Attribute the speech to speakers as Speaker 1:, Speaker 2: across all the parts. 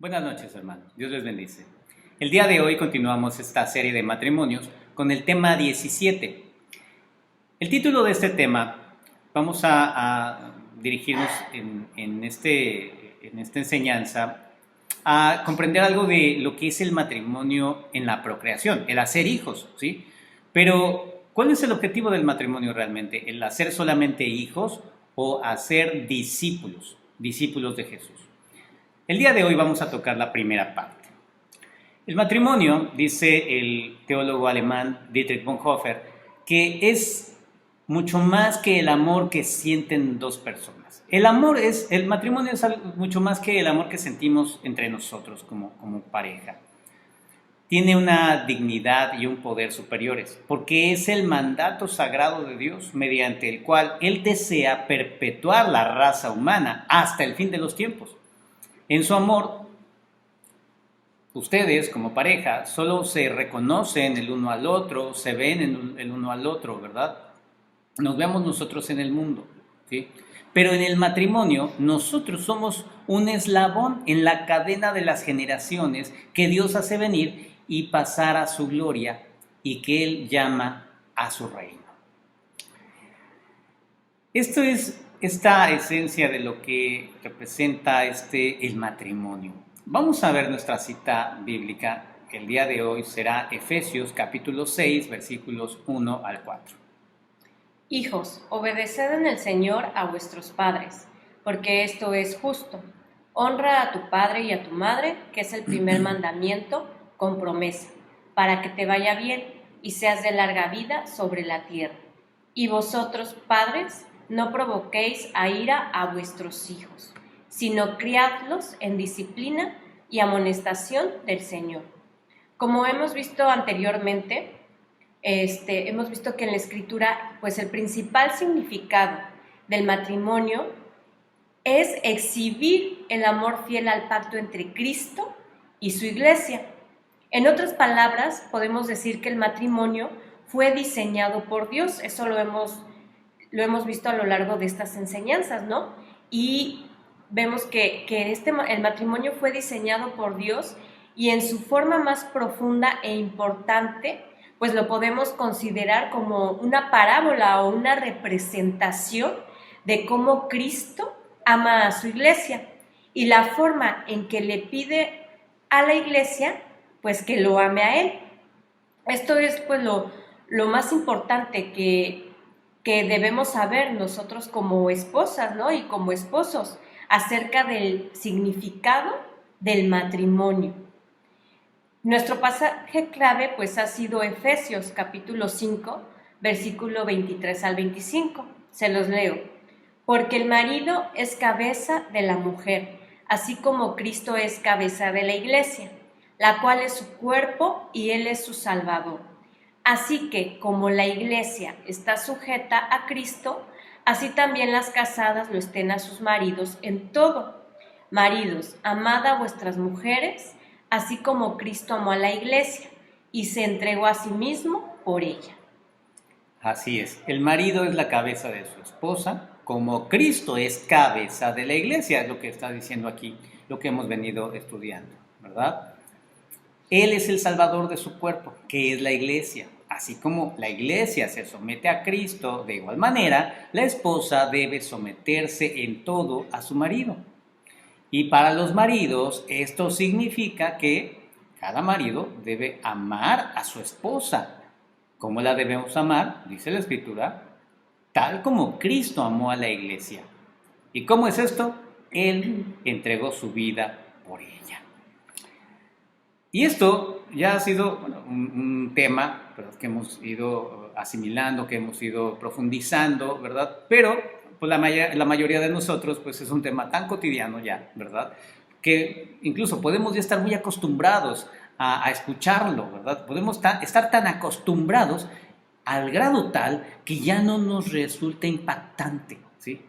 Speaker 1: Buenas noches, hermanos. Dios les bendice. El día de hoy continuamos esta serie de matrimonios con el tema 17. El título de este tema, vamos a dirigirnos en esta enseñanza a comprender algo de lo que es el matrimonio en la procreación, el hacer hijos, ¿sí? Pero, ¿cuál es el objetivo del matrimonio realmente? ¿El hacer solamente hijos o hacer discípulos de Jesús? El día de hoy vamos a tocar la primera parte. El matrimonio, dice el teólogo alemán Dietrich Bonhoeffer, que es mucho más que el amor que sienten dos personas. El matrimonio es mucho más que el amor que sentimos entre nosotros como pareja. Tiene una dignidad y un poder superiores, porque es el mandato sagrado de Dios mediante el cual Él desea perpetuar la raza humana hasta el fin de los tiempos. En su amor, ustedes como pareja solo se reconocen el uno al otro, se ven el uno al otro, ¿verdad? Nos vemos nosotros en el mundo, ¿sí? Pero en el matrimonio nosotros somos un eslabón en la cadena de las generaciones que Dios hace venir y pasar a su gloria y que Él llama a su reino. Esto es esta esencia de lo que representa el matrimonio. Vamos a ver nuestra cita bíblica. El día de hoy será Efesios capítulo 6, versículos 1 al 4.
Speaker 2: Hijos, obedeced en el Señor a vuestros padres, porque esto es justo. Honra a tu padre y a tu madre, que es el primer mandamiento, con promesa, para que te vaya bien y seas de larga vida sobre la tierra. Y vosotros, padres, no provoquéis a ira a vuestros hijos, sino criadlos en disciplina y amonestación del Señor. Como hemos visto anteriormente, hemos visto que en la Escritura, pues el principal significado del matrimonio es exhibir el amor fiel al pacto entre Cristo y su iglesia. En otras palabras, podemos decir que el matrimonio fue diseñado por Dios. Eso lo hemos visto a lo largo de estas enseñanzas, ¿no? Y vemos que el matrimonio fue diseñado por Dios y en su forma más profunda e importante, pues lo podemos considerar como una parábola o una representación de cómo Cristo ama a su iglesia y la forma en que le pide a la iglesia, pues que lo ame a él. Esto es pues lo más importante que debemos saber nosotros como esposas, ¿no? Y como esposos, acerca del significado del matrimonio. Nuestro pasaje clave pues ha sido Efesios capítulo 5, versículo 23 al 25. Se los leo. Porque el marido es cabeza de la mujer, así como Cristo es cabeza de la iglesia, la cual es su cuerpo y Él es su Salvador. Así que, como la iglesia está sujeta a Cristo, así también las casadas lo estén a sus maridos en todo. Maridos, amad a vuestras mujeres, así como Cristo amó a la iglesia y se entregó a sí mismo por ella.
Speaker 1: Así es, el marido es la cabeza de su esposa, como Cristo es cabeza de la iglesia, es lo que está diciendo aquí, lo que hemos venido estudiando, ¿verdad? Él es el salvador de su cuerpo, que es la iglesia. Así como la iglesia se somete a Cristo, de igual manera, la esposa debe someterse en todo a su marido. Y para los maridos, esto significa que cada marido debe amar a su esposa. ¿Cómo la debemos amar? Dice la Escritura, tal como Cristo amó a la iglesia. ¿Y cómo es esto? Él entregó su vida por ella. Y esto ya ha sido un tema, ¿verdad?, que hemos ido asimilando, que hemos ido profundizando, ¿verdad? Pero pues, la mayoría de nosotros pues, es un tema tan cotidiano ya, ¿verdad?, que incluso podemos ya estar muy acostumbrados a escucharlo, ¿verdad? Podemos estar tan acostumbrados al grado tal que ya no nos resulta impactante, ¿sí?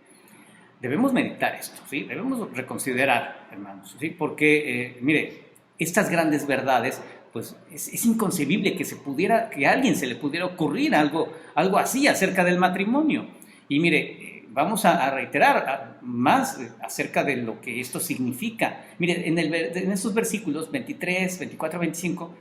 Speaker 1: Debemos meditar esto, ¿sí? Debemos reconsiderar, hermanos, ¿sí? Porque, mire, estas grandes verdades, pues es inconcebible que a alguien se le pudiera ocurrir algo así acerca del matrimonio. Y mire, vamos a reiterar más acerca de lo que esto significa. Mire, en estos versículos 23, 24, 25,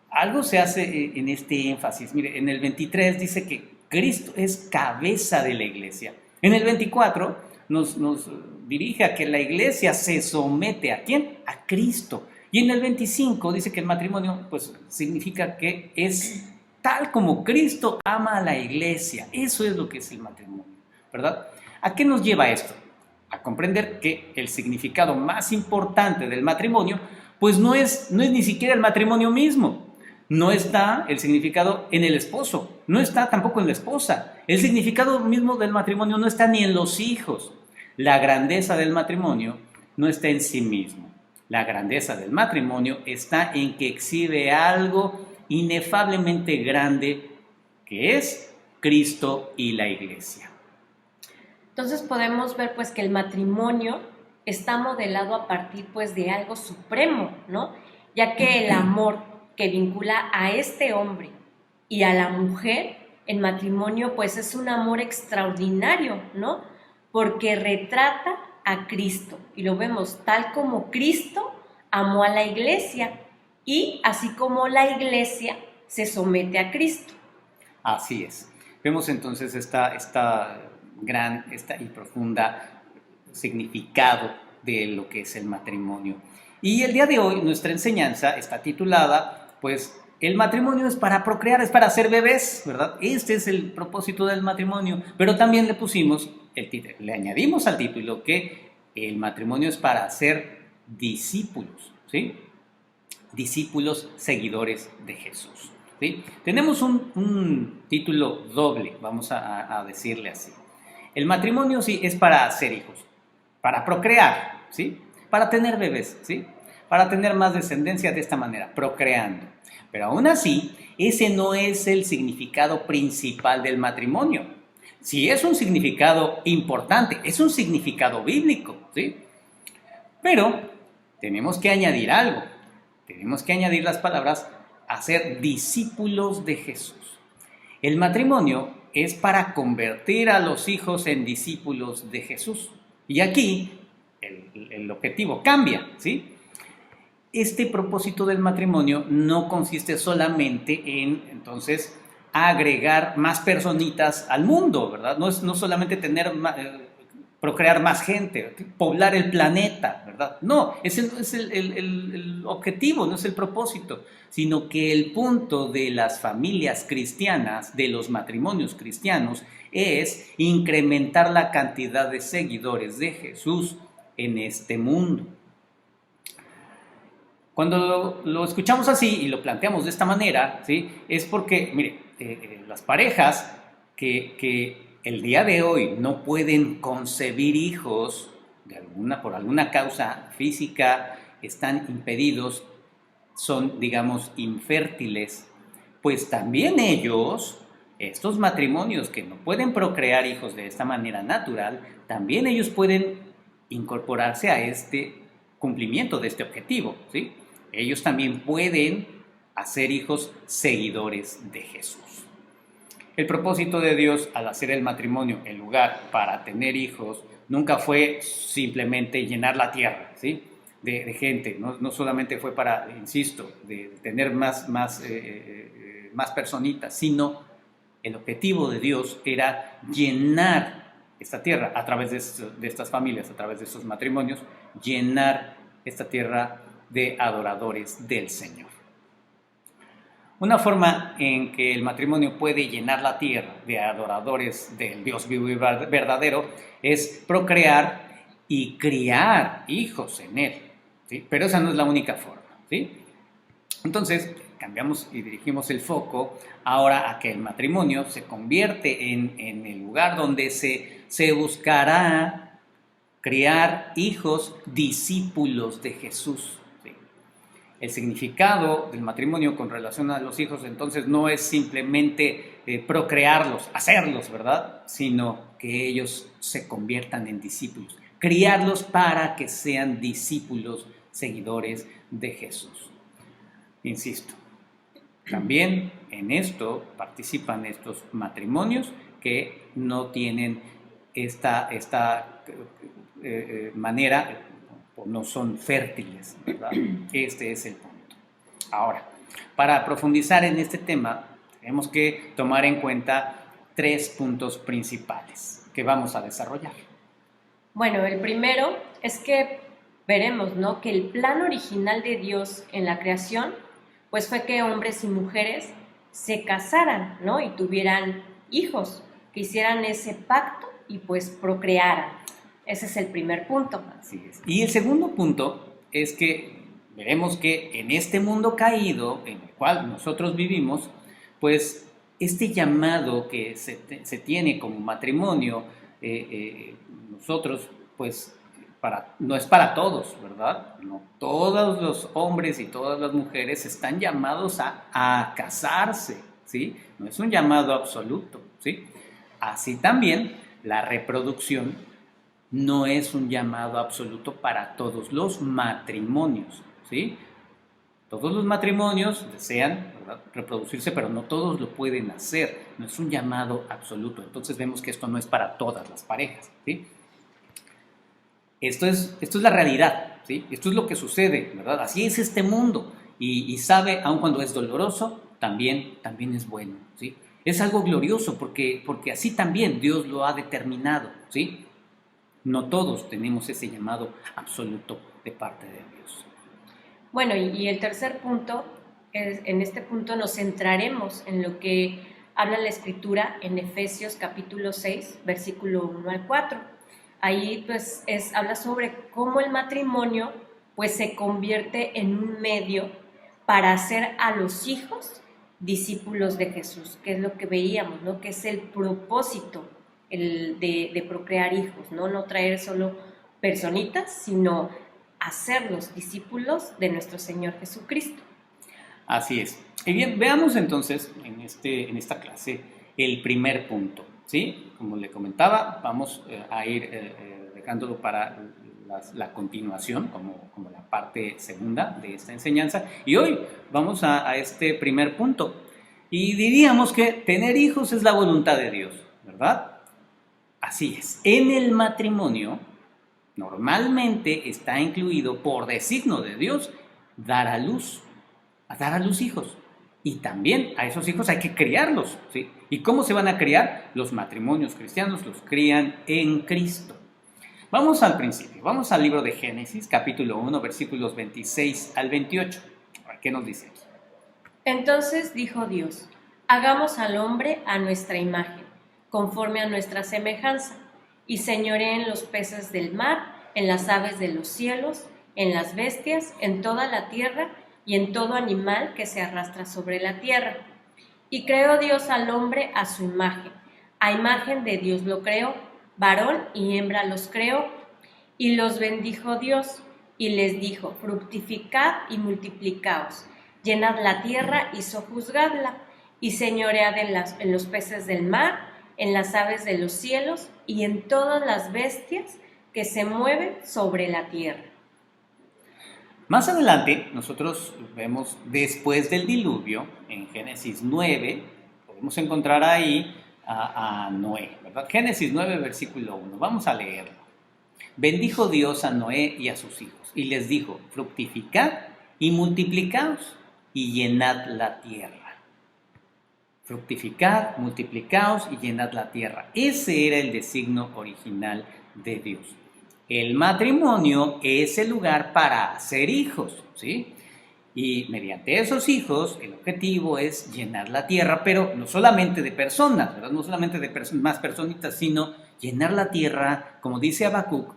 Speaker 1: algo se hace en este énfasis. Mire, en el 23 dice que Cristo es cabeza de la iglesia. En el 24 nos dirige a que la iglesia se somete ¿a quién? A Cristo. Y en el 25 dice que el matrimonio pues significa que es tal como Cristo ama a la iglesia. Eso es lo que es el matrimonio, ¿verdad? ¿A qué nos lleva esto? A comprender que el significado más importante del matrimonio pues no es ni siquiera el matrimonio mismo. No está el significado en el esposo, no está tampoco en la esposa. El significado mismo del matrimonio no está ni en los hijos. La grandeza del matrimonio no está en sí mismo. La grandeza del matrimonio está en que exhibe algo inefablemente grande, que es Cristo y la iglesia.
Speaker 2: Entonces podemos ver pues que el matrimonio está modelado a partir pues de algo supremo, ¿no? Ya que el amor que vincula a este hombre y a la mujer en matrimonio pues es un amor extraordinario, ¿no? Porque retrata a Cristo y lo vemos tal como Cristo amó a la iglesia y así como la iglesia se somete a Cristo.
Speaker 1: Así es. Vemos entonces esta gran y profunda significado de lo que es el matrimonio. Y el día de hoy nuestra enseñanza está titulada, pues, el matrimonio es para procrear, es para hacer bebés, ¿verdad? Este es el propósito del matrimonio, pero también le pusimos el título, le añadimos al título que el matrimonio es para hacer discípulos, ¿sí? Discípulos seguidores de Jesús, ¿sí? Tenemos un título doble, vamos a decirle así. El matrimonio sí es para hacer hijos, para procrear, ¿sí? Para tener bebés, ¿sí? Para tener más descendencia de esta manera, procreando. Pero aún así, ese no es el significado principal del matrimonio. Sí es un significado importante, es un significado bíblico, ¿sí? Pero tenemos que añadir algo. Tenemos que añadir las palabras a ser discípulos de Jesús. El matrimonio es para convertir a los hijos en discípulos de Jesús. Y aquí el objetivo cambia, ¿sí? Este propósito del matrimonio no consiste solamente en, entonces, agregar más personitas al mundo, ¿verdad? No solamente procrear más gente, poblar el planeta, ¿verdad? No, ese no es el objetivo, no es el propósito, sino que el punto de las familias cristianas, de los matrimonios cristianos, es incrementar la cantidad de seguidores de Jesús en este mundo. Cuando lo escuchamos así y lo planteamos de esta manera, ¿sí? Es porque, mire, las parejas que el día de hoy no pueden concebir hijos por alguna causa física, están impedidos, son, digamos, infértiles, pues también ellos, estos matrimonios que no pueden procrear hijos de esta manera natural, también ellos pueden incorporarse a este cumplimiento de este objetivo, ¿sí? Ellos también pueden hacer hijos seguidores de Jesús. El propósito de Dios al hacer el matrimonio el lugar para tener hijos nunca fue simplemente llenar la tierra, ¿sí? de gente, no solamente fue para, insisto, de tener más personitas, sino el objetivo de Dios era llenar esta tierra a través de estas familias, a través de estos matrimonios, llenar esta tierra de adoradores del Señor. Una forma en que el matrimonio puede llenar la tierra de adoradores del Dios vivo y verdadero es procrear y criar hijos en él, ¿sí? Pero esa no es la única forma, ¿sí? Entonces, cambiamos y dirigimos el foco ahora a que el matrimonio se convierte en el lugar donde se buscará criar hijos discípulos de Jesús. El significado del matrimonio con relación a los hijos entonces no es simplemente procrearlos, hacerlos, ¿verdad? Sino que ellos se conviertan en discípulos, criarlos para que sean discípulos, seguidores de Jesús. Insisto, también en esto participan estos matrimonios que no tienen esta manera, no son fértiles, ¿verdad? Este es el punto. Ahora, para profundizar en este tema, tenemos que tomar en cuenta 3 puntos principales que vamos a desarrollar.
Speaker 2: Bueno, el primero es que veremos, ¿no?, que el plan original de Dios en la creación, pues fue que hombres y mujeres se casaran, ¿no?, y tuvieran hijos, que hicieran ese pacto y pues procrearan. Ese es el primer punto.
Speaker 1: Así es. Y el segundo punto es que veremos que en este mundo caído en el cual nosotros vivimos, pues este llamado que se tiene como matrimonio, nosotros, pues, no es para todos, ¿verdad? No todos los hombres y todas las mujeres están llamados a casarse, ¿sí? No es un llamado absoluto, ¿sí? Así también la reproducción no es un llamado absoluto para todos los matrimonios, ¿sí? Todos los matrimonios desean, ¿verdad?, reproducirse, pero no todos lo pueden hacer. No es un llamado absoluto. Entonces vemos que esto no es para todas las parejas, ¿sí? Esto es la realidad, ¿sí? Esto es lo que sucede, ¿verdad? Así es este mundo. Y sabe, aun cuando es doloroso, también es bueno, ¿sí? Es algo glorioso porque así también Dios lo ha determinado, ¿sí? No todos tenemos ese llamado absoluto de parte de Dios.
Speaker 2: Bueno, y el tercer punto, en este punto nos centraremos en lo que habla la Escritura en Efesios capítulo 6, versículo 1 al 4. Ahí pues habla sobre cómo el matrimonio pues se convierte en un medio para hacer a los hijos discípulos de Jesús, que es lo que veíamos, ¿no?, que es el propósito de procrear hijos, ¿no? No traer solo personitas, sino hacerlos discípulos de nuestro Señor Jesucristo.
Speaker 1: Así es. Y bien, veamos entonces en esta clase el primer punto, ¿sí? Como le comentaba, vamos a ir dejándolo para la continuación, como la parte segunda de esta enseñanza. Y hoy vamos a este primer punto. Y diríamos que tener hijos es la voluntad de Dios, ¿verdad? Así es. En el matrimonio, normalmente está incluido por designio de Dios dar a luz hijos. Y también a esos hijos hay que criarlos, ¿sí? ¿Y cómo se van a criar? Los matrimonios cristianos los crían en Cristo. Vamos al principio, vamos al libro de Génesis, capítulo 1, versículos 26 al 28. ¿Qué nos dice aquí?
Speaker 2: Entonces dijo Dios: hagamos al hombre a nuestra imagen, conforme a nuestra semejanza, y señoreen los peces del mar, en las aves de los cielos, en las bestias, en toda la tierra, y en todo animal que se arrastra sobre la tierra. Y creó Dios al hombre a su imagen. A imagen de Dios lo creó, varón y hembra los creó. Y los bendijo Dios, y les dijo: fructificad y multiplicaos, llenad la tierra y sojuzgadla, y señoread en los peces del mar, en las aves de los cielos, y en todas las bestias que se mueven sobre la tierra.
Speaker 1: Más adelante, nosotros vemos después del diluvio, en Génesis 9, podemos encontrar ahí a Noé, ¿verdad? Génesis 9, versículo 1, vamos a leerlo. Bendijo Dios a Noé y a sus hijos, y les dijo: fructificad y multiplicaos, y llenad la tierra. Fructificad, multiplicaos y llenad la tierra. Ese era el designio original de Dios. El matrimonio es el lugar para hacer hijos, ¿sí? Y mediante esos hijos, el objetivo es llenar la tierra, pero no solamente de personas, ¿verdad? No solamente de más personitas, sino llenar la tierra, como dice Habacuc,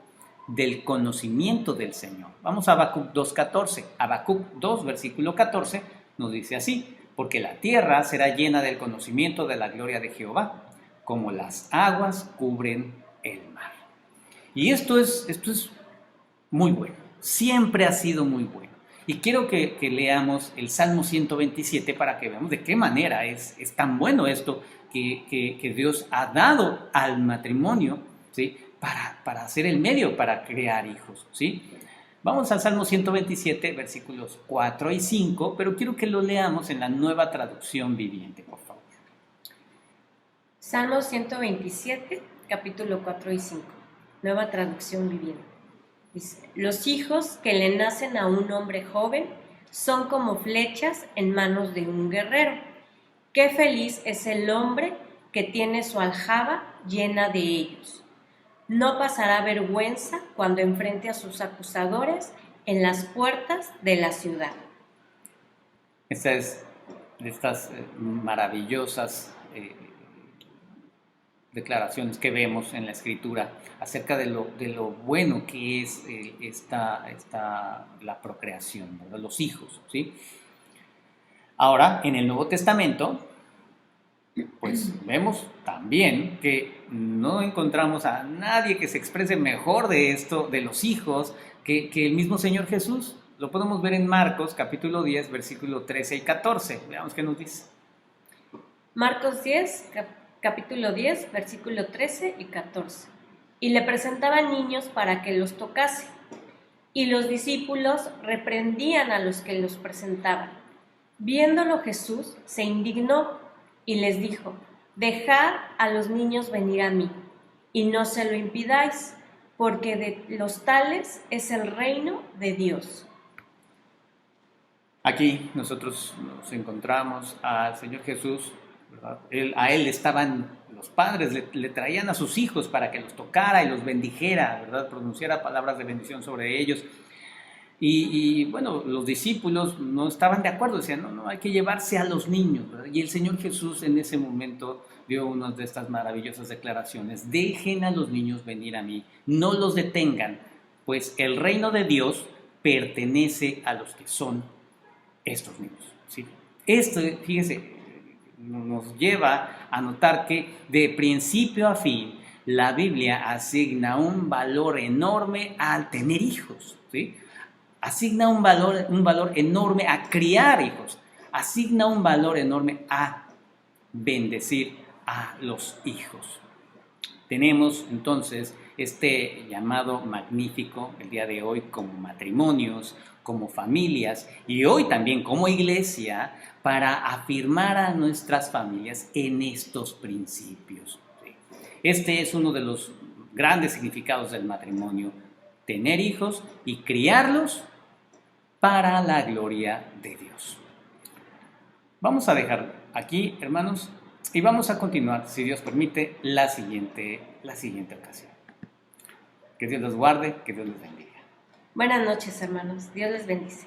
Speaker 1: del conocimiento del Señor. Vamos a Habacuc 2:14. Habacuc 2, versículo 14, nos dice así: porque la tierra será llena del conocimiento de la gloria de Jehová, como las aguas cubren el mar. Y esto es muy bueno, siempre ha sido muy bueno. Y quiero que leamos el Salmo 127 para que veamos de qué manera es tan bueno esto que Dios ha dado al matrimonio, ¿sí?, para hacer el medio para crear hijos, ¿sí? Vamos al Salmo 127, versículos 4 y 5, pero quiero que lo leamos en la Nueva Traducción Viviente, por favor.
Speaker 2: Salmo 127, capítulo 4 y 5, Nueva Traducción Viviente. Dice, los hijos que le nacen a un hombre joven son como flechas en manos de un guerrero. Qué feliz es el hombre que tiene su aljaba llena de ellos. No pasará vergüenza cuando enfrente a sus acusadores en las puertas de la ciudad.
Speaker 1: Esta es de estas maravillosas declaraciones que vemos en la Escritura acerca de lo bueno que es la procreación, ¿verdad? Los hijos, ¿sí? Ahora, en el Nuevo Testamento, pues vemos también que no encontramos a nadie que se exprese mejor de esto, de los hijos, que el mismo Señor Jesús. Lo podemos ver en Marcos, capítulo 10, versículo 13 y 14. Veamos qué nos dice.
Speaker 2: Marcos 10, capítulo 10, versículo 13 y 14. Y le presentaban niños para que los tocase. Y los discípulos reprendían a los que los presentaban. Viéndolo Jesús se indignó y les dijo, dejad a los niños venir a mí, y no se lo impidáis, porque de los tales es el reino de Dios.
Speaker 1: Aquí nosotros nos encontramos al Señor Jesús, ¿verdad? A él estaban los padres, le traían a sus hijos para que los tocara y los bendijera, ¿verdad? Pronunciara palabras de bendición sobre ellos. Y bueno, los discípulos no estaban de acuerdo, decían, no, hay que llevarse a los niños, ¿verdad? Y el Señor Jesús en ese momento dio una de estas maravillosas declaraciones, dejen a los niños venir a mí, no los detengan, pues el reino de Dios pertenece a los que son estos niños, ¿sí? Esto, fíjese, nos lleva a notar que de principio a fin la Biblia asigna un valor enorme al tener hijos, ¿sí? Asigna un valor enorme a criar hijos, asigna un valor enorme a bendecir a los hijos. Tenemos entonces este llamado magnífico el día de hoy como matrimonios, como familias y hoy también como iglesia para afirmar a nuestras familias en estos principios. Este es uno de los grandes significados del matrimonio, tener hijos y criarlos para la gloria de Dios. Vamos a dejar aquí, hermanos, y vamos a continuar, si Dios permite, la siguiente ocasión. Que Dios los guarde, que Dios los bendiga.
Speaker 2: Buenas noches, hermanos. Dios les bendice.